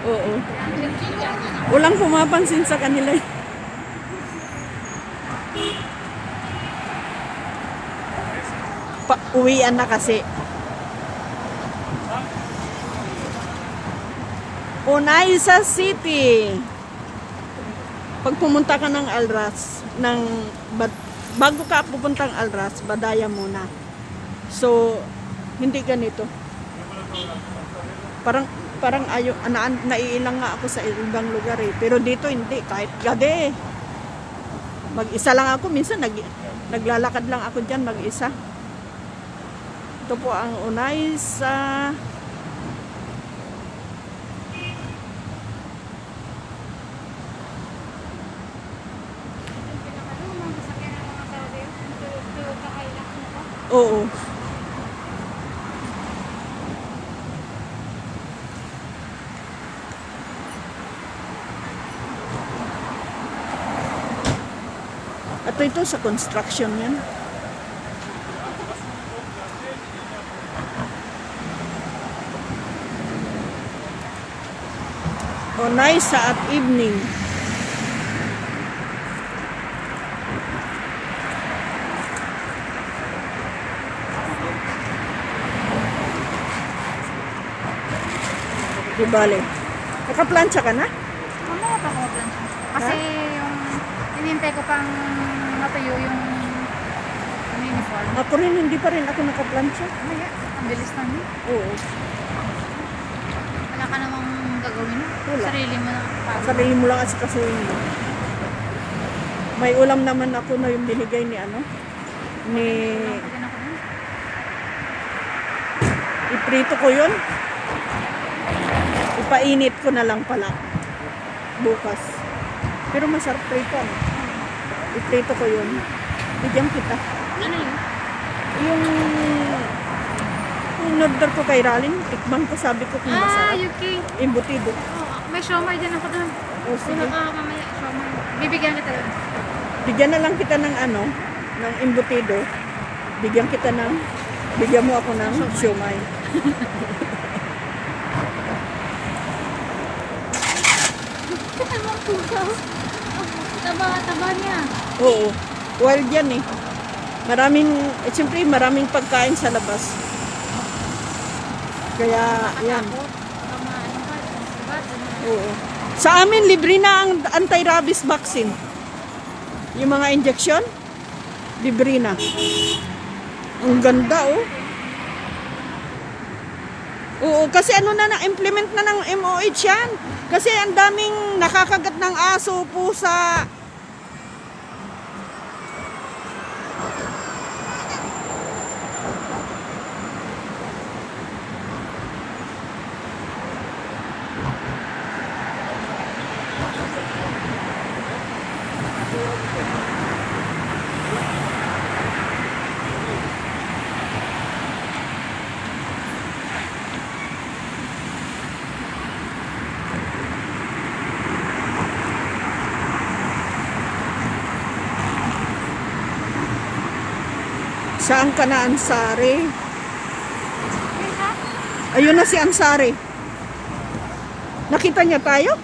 Oo. Walang pumapansin sa kanila. Uwian na kasi. Onaisa City. Pag pumunta ka ng Alras, bago ka pupuntang Alras, Badaya muna. So, hindi ganito. Parang naiilang nga ako sa ibang lugar eh. Pero dito hindi, kahit gabi. Mag-isa lang ako, minsan naglalakad lang ako dyan mag-isa. Ito po ang Onaisa. Oo. At ito sa construction yan. Onaisa at evening. Di bale. Nakaplansya ka na? Mamaya pa ako plansya. Kasi yung hinintay ko pang matuyo yung uniform. Ako rin, hindi pa rin ako nakaplansya. Mamaya, ang bilis na niyo. Oo. Wala ka namang gagawin na. Wala. Sarili mo na pagod. Sarili mo lang at kasuhin mo. May ulam naman ako na yung binigay ni Pagod ako na. iprito ko yun. Ipainit ko na lang pala bukas. Pero masarap prito. Iprito ko yun. Bigyan kita. Ano yun? Yung order ko kay Ralin, tikman ko, sabi ko kung masarap. Yuki. Imbutido. Oh, may siomay din ako doon. O sige. Mamaya, siomay. Bibigyan kita doon. Bigyan na lang kita ng ng imbutido. Bigyan mo ako ng siomay. Taba niya. Oo. Wild yan eh. Siyempre maraming pagkain sa labas. Kaya, yan. Oo. Sa amin, libre na ang anti-rabies vaccine. Yung mga injection, libre na. Ang ganda, oh. Oo, kasi na-implement na ng MOH yan. Kasi ang daming nakakagat ng aso, pusa. Saan ka na, Ansari? Ayun na si Ansari. Nakita niya tayo?